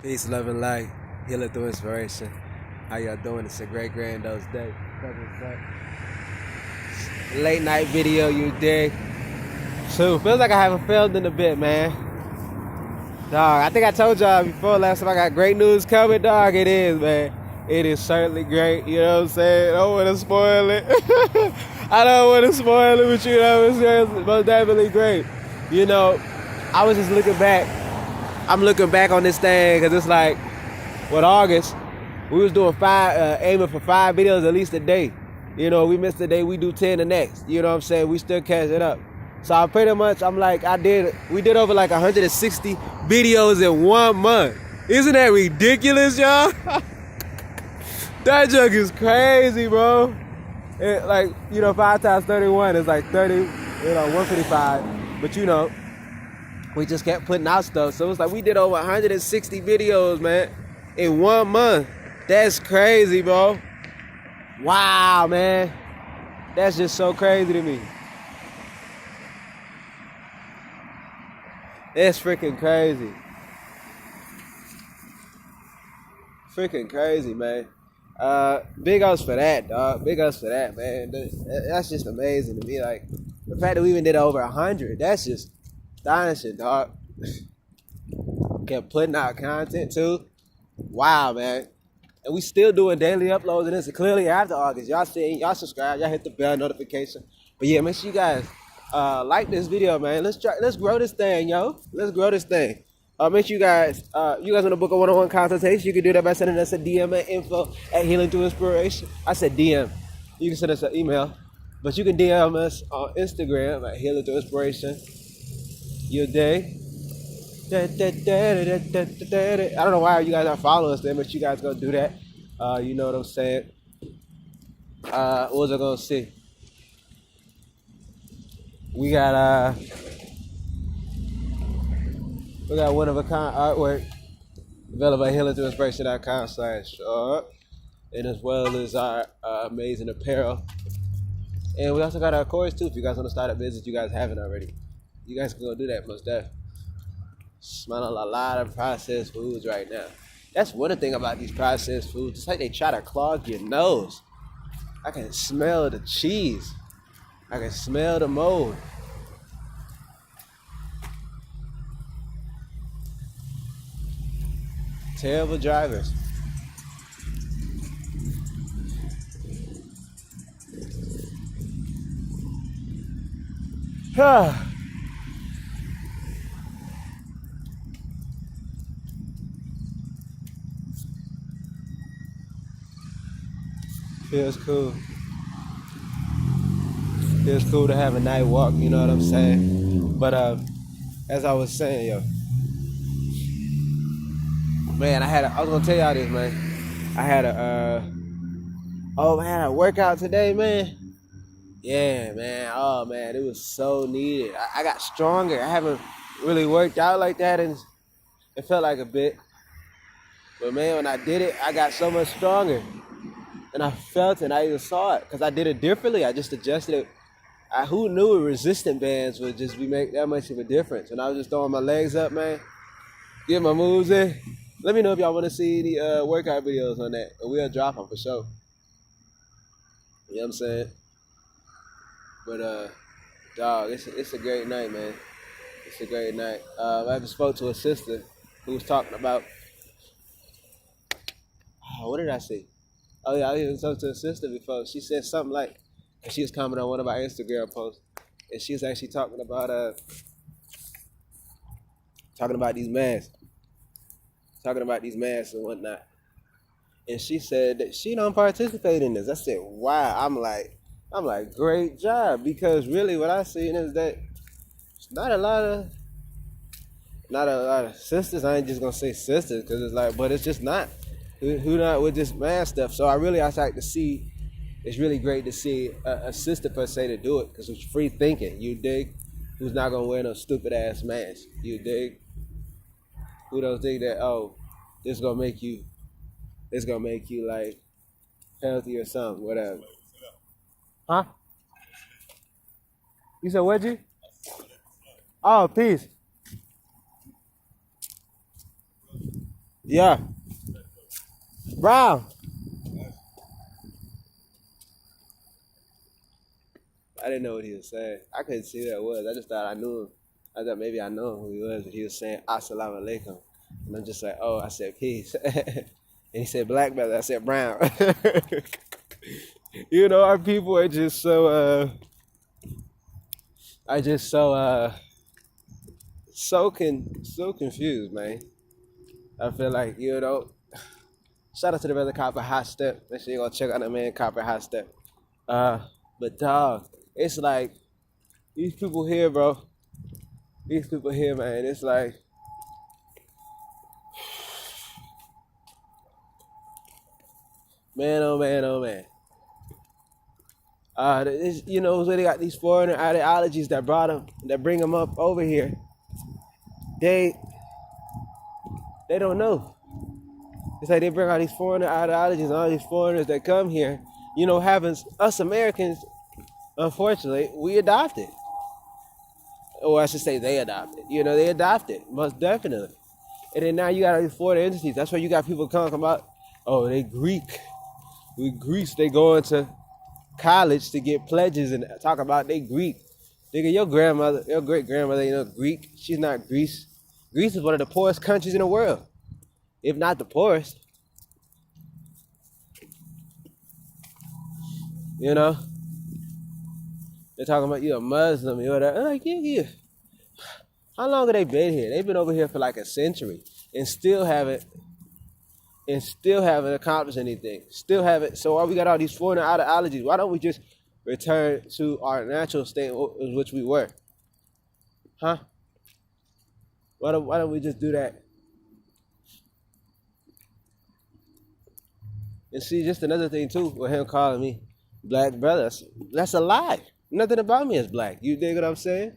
Peace, love, and light. Healing through inspiration. How y'all doing? It's a great granddad's day. Late night video, you dig? So feels like I haven't filmed in a bit, man. Dog, I think I told y'all before last time I got great news coming, dog. It is, man. It is certainly great. You know what I'm saying? I don't want to spoil it. I don't want to spoil it, but you know what I'm saying? It's most definitely great. You know, I was just looking back. I'm looking back on this thing because it's like, with August, we was doing aiming for 5 videos at least a day. You know, we missed a day, we do 10 the next. You know what I'm saying? We still catch it up. So I pretty much, we did over like 160 videos in 1 month. Isn't that ridiculous, y'all? That junk is crazy, bro. Like, 5 times 31 is like 30, 155. But we just kept putting out stuff. So it's like we did over 160 videos, man, in 1 month. That's crazy, bro. Wow, man. That's just so crazy to me. It's freaking crazy. Freaking crazy, man. Big ups for that, dog. Big ups for that, man. That's just amazing to me. Like, the fact that we even did over 100, that's just astonishing, dog. Kept putting out content, too. Wow, man. And we still doing daily uploads, and it's clearly after August. Y'all see, y'all subscribe, y'all hit the bell notification. But yeah, make sure you guys like this video, man. Let's grow this thing, yo. Let's grow this thing. Make sure you guys want to book a one-on-one consultation. You can do that by sending us a DM at info@healingthroughinspiration. I said DM. You can send us an email, but you can DM us on Instagram at healingthroughinspiration. Your day. I don't know why you guys aren't following us there, but you guys go do that. You know what I'm saying? What was I gonna say? We got one of a kind artwork available at healingthroughinspiration.com/shop, and as well as our amazing apparel. And we also got our course too. If you guys want to start a business, you guys haven't already, you guys can go do that most definitely. Smelling a lot of processed foods right now. That's one thing about these processed foods. It's like they try to clog your nose. I can smell the cheese. I can smell the mold. Terrible drivers. Feels cool. Feels cool to have a night walk, you know what I'm saying? But as I was saying, yo, man, I was gonna tell y'all this, man. I had a workout today, man. Yeah, man. Oh man, it was so needed. I got stronger. I haven't really worked out like that, and it felt like a bit. But man, when I did it, I got so much stronger. And I felt it, and I even saw it, because I did it differently. I just adjusted it. Who knew resistant bands would just make that much of a difference? And I was just throwing my legs up, man. Get my moves in. Let me know if y'all want to see any workout videos on that. And we'll drop them for sure. You know what I'm saying? But, dog, it's a great night, man. It's a great night. I just spoke to a sister who was talking about, what did I say? Oh, yeah, I even talked to a sister before. She said something like, and she was commenting on one of our Instagram posts, and she was actually talking about these masks. Talking about these masks and whatnot. And she said that she don't participate in this. I said, wow. I'm like, great job. Because really what I seen is that it's not a lot of sisters. I ain't just gonna say sisters, because it's like, but it's just not. Who not with this mask stuff. So I like to see, it's really great to see a sister per se to do it, because it's free thinking, you dig? Who's not gonna wear no stupid ass mask, you dig? Who don't think that, oh, this gonna make you like healthy or something, whatever. Huh? You said what'd you? Oh, peace. Yeah. Brown. I didn't know what he was saying. I couldn't see who that was. I just thought I knew him. I thought maybe I know who he was, but he was saying Assalamu alaikum. And I'm just like, oh, I said peace. And he said black brother. I said brown. You know, our people are just so so confused, man. I feel like, you know, shout out to the brother Copper Hot Step. Make sure you go check out the man Copper Hot Step. But dog, it's like these people here, bro. These people here, man. It's like, man, oh man, oh man. You know, so they got these foreigner ideologies that bring them up over here. They don't know. It's like they bring all these foreigner ideologies and all these foreigners that come here. You know, having us Americans, unfortunately, we adopted. Or I should say they adopted. You know, they adopted, most definitely. And then now you got all these foreign entities. That's why you got people talking about, oh, they Greek. We Greece, they go into college to get pledges and talk about they Greek. Nigga, your grandmother, your great grandmother, you know, Greek. She's not Greece. Greece is one of the poorest countries in the world, if not the poorest. You know, they're talking about you a Muslim, you whatever. I'm like, yeah. How long have they been here? They've been over here for like a century and still haven't accomplished anything. Still haven't. So why we got all these foreign ideologies? Why don't we just return to our natural state in which we were? Huh? Why don't we just do that? And see, just another thing too, with him calling me black brother, that's a lie. Nothing about me is black. You dig what I'm saying?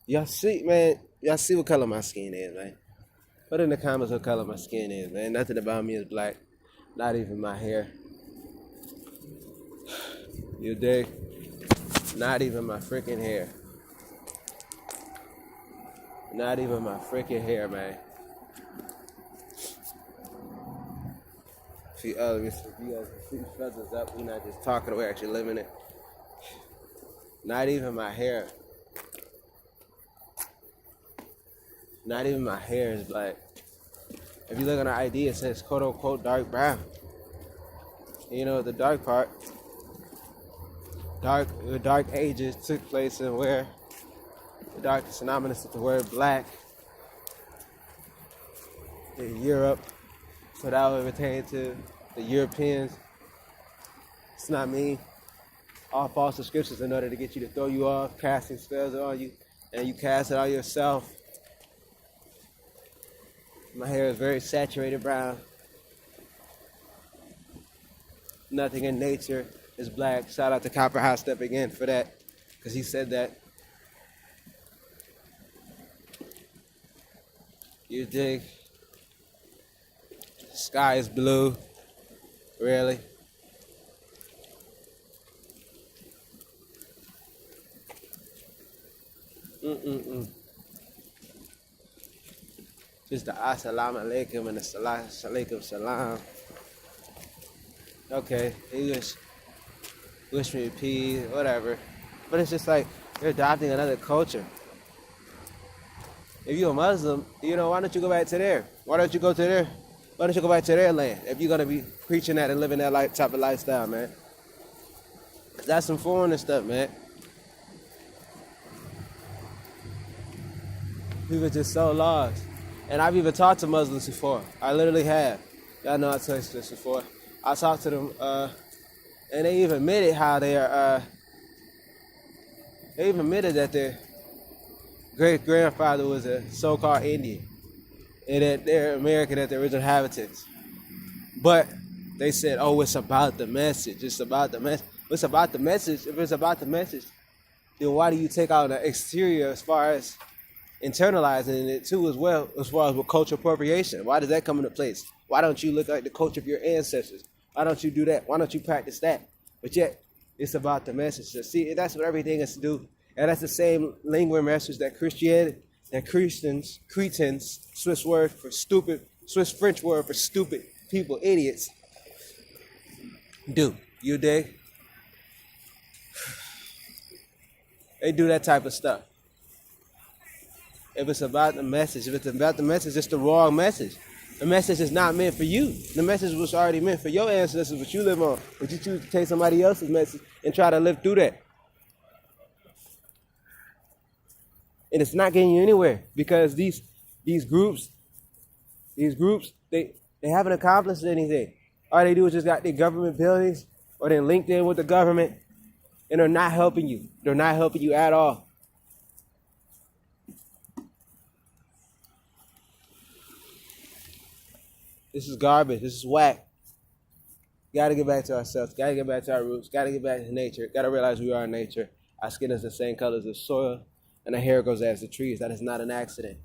Y'all see, man, y'all see what color my skin is, man. Put in the comments what color my skin is, man. Nothing about me is black. Not even my hair. You dig? Not even my freaking hair. Not even my freaking hair, man. See, if you guys can see feathers up, we're not just talking, we're actually living it. Not even my hair. Not even my hair is black. If you look on our ID, it says quote unquote dark brown. You know, the dark part, the dark ages took place in where the dark is synonymous with the word black in Europe. So that would pertain to the Europeans. It's not me. All false scriptures in order to get you to throw you off, casting spells on you, and you cast it on yourself. My hair is very saturated brown. Nothing in nature is black. Shout out to Copper House Step again for that, because he said that. You dig? Sky is blue. Really? Just the assalamu alaikum and the alaikum salam. Okay, English, wish me peace, whatever. But it's just like you're adopting another culture. If you're a Muslim, you know, why don't you go back to there? Why don't you go to there? Why don't you go back to their land if you're gonna be preaching that and living that type of lifestyle, man? That's some foreign stuff, man. People are just so lost. And I've even talked to Muslims before. I literally have. Y'all know I touched this before. I talked to them, and they even admitted how they are. They even admitted that their great grandfather was a so-called Indian, and that they're American, that they're original inhabitants. But they said, "Oh, it's about the message. It's about the message. It's about the message. If it's about the message, then why do you take out the exterior as far as internalizing it too, as well, as far as with cultural appropriation? Why does that come into place? Why don't you look like the culture of your ancestors? Why don't you do that? Why don't you practice that? But yet, it's about the message. So see, that's what everything has to do. And that's the same language message that Christianity, that Cretans, Swiss word for stupid, Swiss French word for stupid people, idiots. Do. You dig? They do that type of stuff. If it's about the message, it's the wrong message. The message is not meant for you. The message was already meant for your ancestors, what you live on. But you choose to take somebody else's message and try to live through that. And it's not getting you anywhere because these groups, they haven't accomplished anything. All they do is just got their government buildings or they're linked in with the government and they're not helping you. They're not helping you at all. This is garbage. This is whack. Got to get back to ourselves. Got to get back to our roots. Got to get back to nature. Got to realize we are nature. Our skin is the same color as the soil, and our hair goes as the trees. That is not an accident.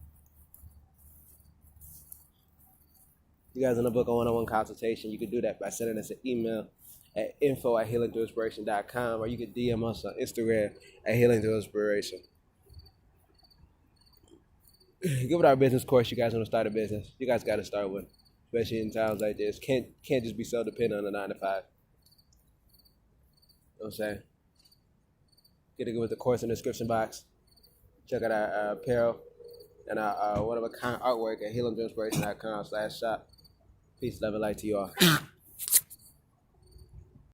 You guys want to book a one-on-one consultation, you can do that by sending us an email at info@healingthroughinspiration.com, or you can DM us on Instagram at healingthroughinspiration. Give it our business course. You guys want to start a business. You guys got to start one. Especially in times like this. Can't just be so dependent on the 9 to 5. You know what I'm saying? Get it with the course in the description box. Check out our apparel and our one-of-a-kind artwork at healingthroughinspiration.com/shop. Peace, love, and light to you all.